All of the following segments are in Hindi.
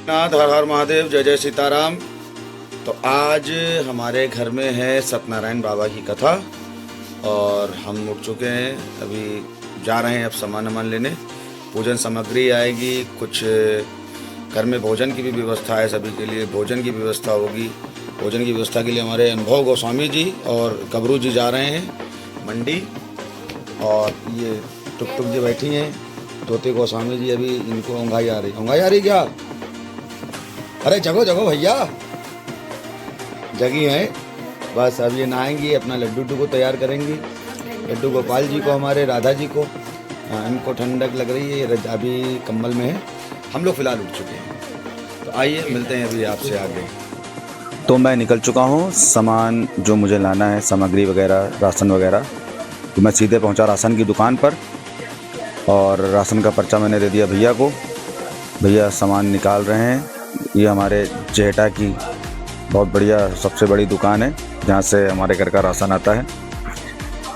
नाथ हर हर महादेव, जय जय सीताराम। तो आज हमारे घर में है सत्यनारायण बाबा की कथा और हम उठ चुके हैं। अभी जा रहे हैं अब सामान लेने। पूजन सामग्री आएगी, कुछ घर में भोजन की भी व्यवस्था है, सभी के लिए भोजन की व्यवस्था होगी। भोजन की व्यवस्था के लिए हमारे अनुभव गोस्वामी जी और गबरू जी जा रहे हैं मंडी। और ये टुक टुक जी बैठी हैं, तोते गोस्वामी जी अभी इनको ऊँघाई आ रही क्या? अरे जगो जगो भैया, जगी हैं। बस अब ये नहाएंगी, अपना लड्डू को तैयार करेंगी। लड्डू गोपाल जी को, हमारे राधा जी को, इनको ठंडक लग रही है, अभी कंबल में है। हम लोग फिलहाल उठ चुके हैं, तो आइए मिलते हैं अभी आपसे आगे। तो मैं निकल चुका हूँ। सामान जो मुझे लाना है, सामग्री वगैरह, राशन वगैरह, तो मैं सीधे पहुँचा राशन की दुकान पर और राशन का पर्चा मैंने दे दिया भैया को। भैया सामान निकाल रहे हैं। ये हमारे जेठा की बहुत बढ़िया सबसे बड़ी दुकान है जहाँ से हमारे घर का राशन आता है।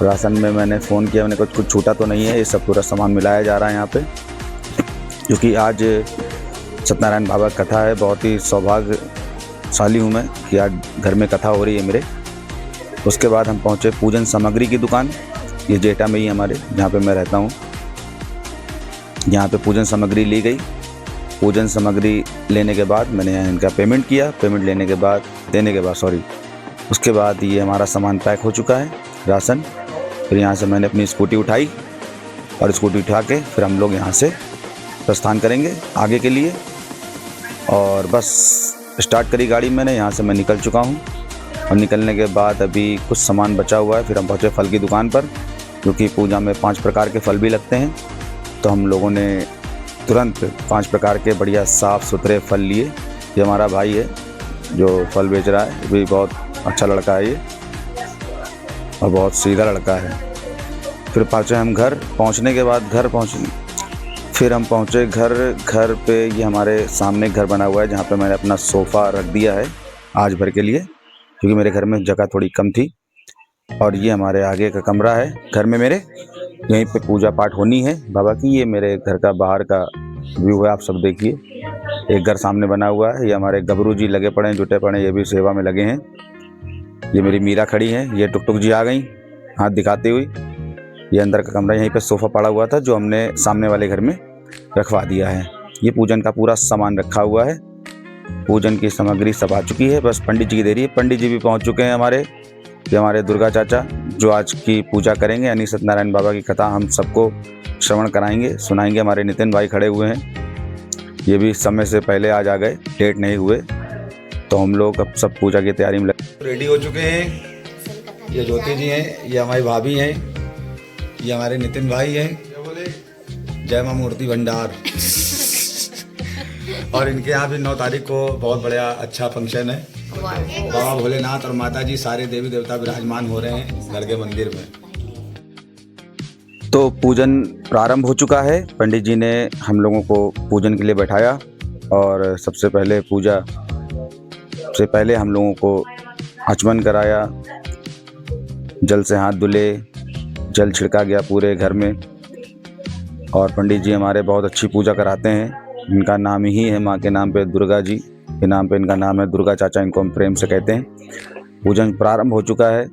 राशन में मैंने फ़ोन किया, मैंने कुछ छूटा तो नहीं है। ये सब पूरा सामान मिलाया जा रहा है यहाँ पे, क्योंकि आज सत्यनारायण बाबा की कथा है। बहुत ही सौभाग्यशाली हूँ मैं कि आज घर में कथा हो रही है मेरे। उसके बाद हम पहुँचे पूजन सामग्री की दुकान। ये जेठा में ही हमारे, जहाँ पे मैं रहता हूँ, यहाँ पे पूजन सामग्री ली गई। पूजन सामग्री लेने के बाद मैंने इनका पेमेंट किया। पेमेंट देने के बाद उसके बाद ये हमारा सामान पैक हो चुका है, राशन। फिर यहाँ से मैंने अपनी स्कूटी उठाई और स्कूटी उठा के फिर हम लोग यहाँ से प्रस्थान करेंगे आगे के लिए। और बस स्टार्ट करी गाड़ी मैंने, यहाँ से मैं निकल चुका हूँ। और निकलने के बाद अभी कुछ सामान बचा हुआ है। फिर हम पहुँचे फल की दुकान पर, क्योंकि पूजा में 5 प्रकार के फल भी लगते हैं। तो हम लोगों ने तुरंत 5 प्रकार के बढ़िया साफ़ सुथरे फल लिए। ये हमारा भाई है जो फल बेच रहा है, भी बहुत अच्छा लड़का है ये और बहुत सीधा लड़का है। फिर पहुँचे हम घर। पहुँचने के बाद फिर हम पहुँचे घर पे। ये हमारे सामने घर बना हुआ है जहाँ पे मैंने अपना सोफ़ा रख दिया है आज भर के लिए, क्योंकि मेरे घर में जगह थोड़ी कम थी। और ये हमारे आगे का कमरा है घर में मेरे, यहीं पे पूजा पाठ होनी है बाबा की। ये मेरे घर का बाहर का व्यू है, आप सब देखिए। एक घर सामने बना हुआ है। ये हमारे गबरू जी लगे पड़े हैं, जुटे पड़े हैं, ये भी सेवा में लगे हैं। ये मेरी मीरा खड़ी है। ये टुक टुक जी आ गई हाथ दिखाती हुई। ये अंदर का कमरा, यहीं पे सोफ़ा पड़ा हुआ था जो हमने सामने वाले घर में रखवा दिया है। ये पूजन का पूरा सामान रखा हुआ है। पूजन की सामग्री सब आ चुकी है, बस पंडित जी की देरी है। पंडित जी भी पहुँच चुके हैं हमारे। ये हमारे दुर्गा चाचा जो आज की पूजा करेंगे, यानी सत्यनारायण बाबा की कथा हम सबको श्रवण कराएंगे, सुनाएंगे। हमारे नितिन भाई खड़े हुए हैं, ये भी समय से पहले आज आ गए, लेट नहीं हुए। तो हम लोग अब सब पूजा की तैयारी में रेडी हो चुके हैं। ये ज्योति जी हैं, ये हमारी भाभी हैं, ये हमारे नितिन भाई हैं, जय मां मूर्ति भंडार। और इनके यहाँ भी 9 तारीख को बहुत बढ़िया अच्छा फंक्शन है। बाबा भोलेनाथ और माता जी सारे देवी देवता विराजमान हो रहे हैं घर के मंदिर में। तो पूजन प्रारंभ हो चुका है। पंडित जी ने हम लोगों को पूजन के लिए बैठाया और सबसे पहले हम लोगों को आचमन कराया। जल से हाथ धुले, जल छिड़का गया पूरे घर में। और पंडित जी हमारे बहुत अच्छी पूजा कराते हैं। इनका नाम ही है माँ के नाम पे, दुर्गा जी के नाम पे इनका नाम है। दुर्गा चाचा इनको हम प्रेम से कहते हैं। पूजन प्रारंभ हो चुका है।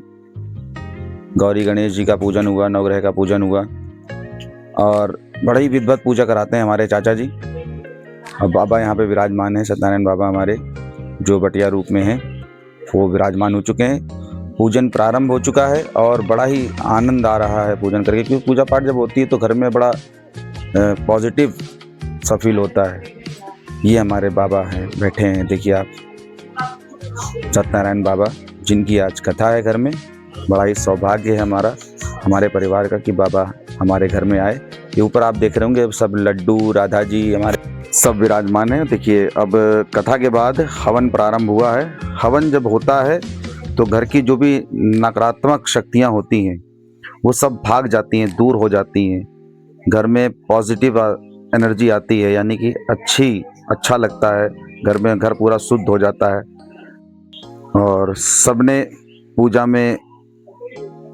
गौरी गणेश जी का पूजन हुआ, नवग्रह का पूजन हुआ और बड़ा ही विधिवत पूजा कराते हैं हमारे चाचा जी। अब बाबा यहाँ पे विराजमान हैं, सत्यनारायण बाबा हमारे जो बटिया रूप में हैं, वो विराजमान हो चुके हैं। पूजन प्रारंभ हो चुका है और बड़ा ही आनंद आ रहा है पूजन करके, क्योंकि पूजा पाठ जब होती है तो घर में बड़ा पॉजिटिव सा फील होता है। ये हमारे बाबा हैं, बैठे हैं, देखिए आप, सत्यनारायण बाबा जिनकी आज कथा है घर में। बड़ा ही सौभाग्य है हमारे परिवार का कि बाबा हमारे घर में आए। ये ऊपर आप देख रहे होंगे सब लड्डू, राधा जी हमारे सब विराजमान हैं। देखिए अब कथा के बाद हवन प्रारंभ हुआ है। हवन जब होता है तो घर की जो भी नकारात्मक शक्तियाँ होती हैं वो सब भाग जाती हैं, दूर हो जाती हैं। घर में पॉजिटिव एनर्जी आती है, यानी कि अच्छा लगता है घर में। घर पूरा शुद्ध हो जाता है। और सबने पूजा में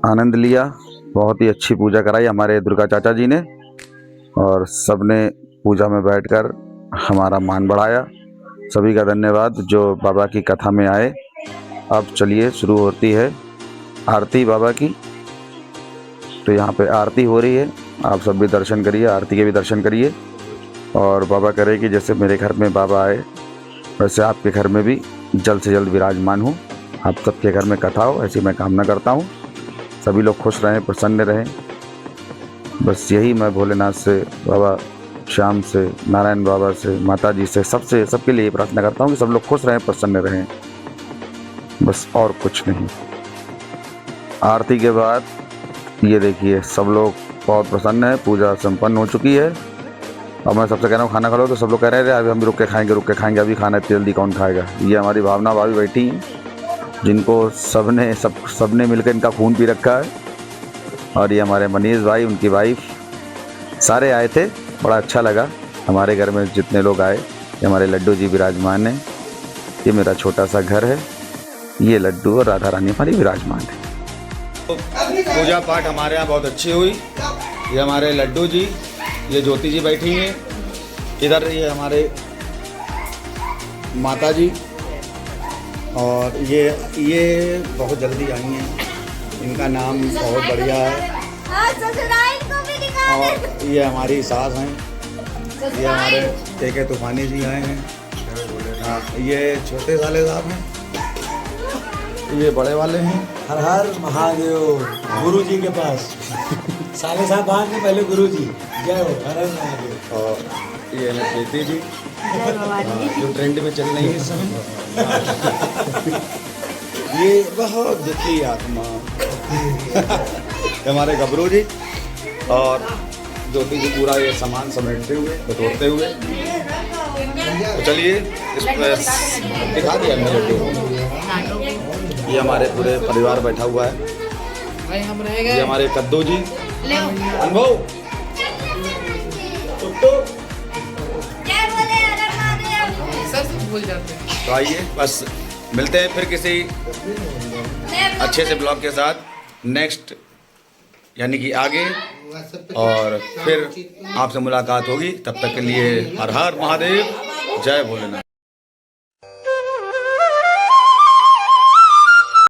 आनंद लिया। बहुत ही अच्छी पूजा कराई हमारे दुर्गा चाचा जी ने और सबने पूजा में बैठकर हमारा मान बढ़ाया। सभी का धन्यवाद जो बाबा की कथा में आए। अब चलिए शुरू होती है आरती बाबा की। तो यहाँ पे आरती हो रही है, आप सब भी दर्शन करिए, आरती के भी दर्शन करिए। और बाबा करे कि जैसे मेरे घर में बाबा आए वैसे आपके घर में भी जल्द से जल्द विराजमान हो, आप सबके घर में कथा हो, ऐसी मैं कामना करता हूँ। सभी लोग खुश रहें, प्रसन्न रहें, बस यही मैं भोलेनाथ से, बाबा श्याम से, नारायण बाबा से, माता जी से, सबसे सबके लिए प्रार्थना करता हूँ कि सब लोग खुश रहें, प्रसन्न रहें, बस और कुछ नहीं। आरती के बाद ये देखिए सब लोग बहुत प्रसन्न है, पूजा संपन्न हो चुकी है। अब मैं सबसे कह रहा हूँ खाना खा लो, तो सब लोग कह रहे हैं अभी हम रुक के खाएंगे, अभी खाना इतनी जल्दी कौन खाएगा। ये हमारी भावना भाभी बैठी हैं, जिनको सबने मिलकर इनका खून पी रखा है। और ये हमारे मनीष भाई, उनकी वाइफ, सारे आए थे, बड़ा अच्छा लगा। हमारे घर में जितने लोग आए, ये हमारे लड्डू जी विराजमान हैं। ये मेरा छोटा सा घर है, ये लड्डू और राधा रानी हमारी विराजमान है। पूजा पाठ हमारे यहाँ बहुत अच्छी हुई। ये हमारे लड्डू जी, ये ज्योति जी बैठी हैं, इधर ये हमारे माता जी, और ये बहुत जल्दी आई हैं, इनका नाम बहुत बढ़िया है। और ये हमारी सास हैं, ये हमारे के तूफानी जी आए हैं। हाँ, ये छोटे साले साहब हैं, ये बड़े वाले हैं। हर हर महादेव। गुरु जी के पास साले साहब बाद में, पहले गुरु जी। जय हो, हर हर महादेव। और ये है प्रीति जी, जो ट्रेंड में चल रही है इस समय। ये बहुत दुखी आत्मा। हमारे गबरू जी और ज्योति जी पूरा ये सामान समेटते हुए, बटोरते हुए। तो चलिए इसमें दिखा दिया हमने लड्डू। ये हमारे पूरे परिवार बैठा हुआ है। ये हमारे कद्दू जी, अनुभव, भूल जाते हैं। तो आइए, बस मिलते हैं फिर किसी अच्छे से ब्लॉग के साथ नेक्स्ट, यानी कि आगे, और फिर आपसे मुलाकात होगी। तब तक के लिए हर हर महादेव, जय भोलेनाथ।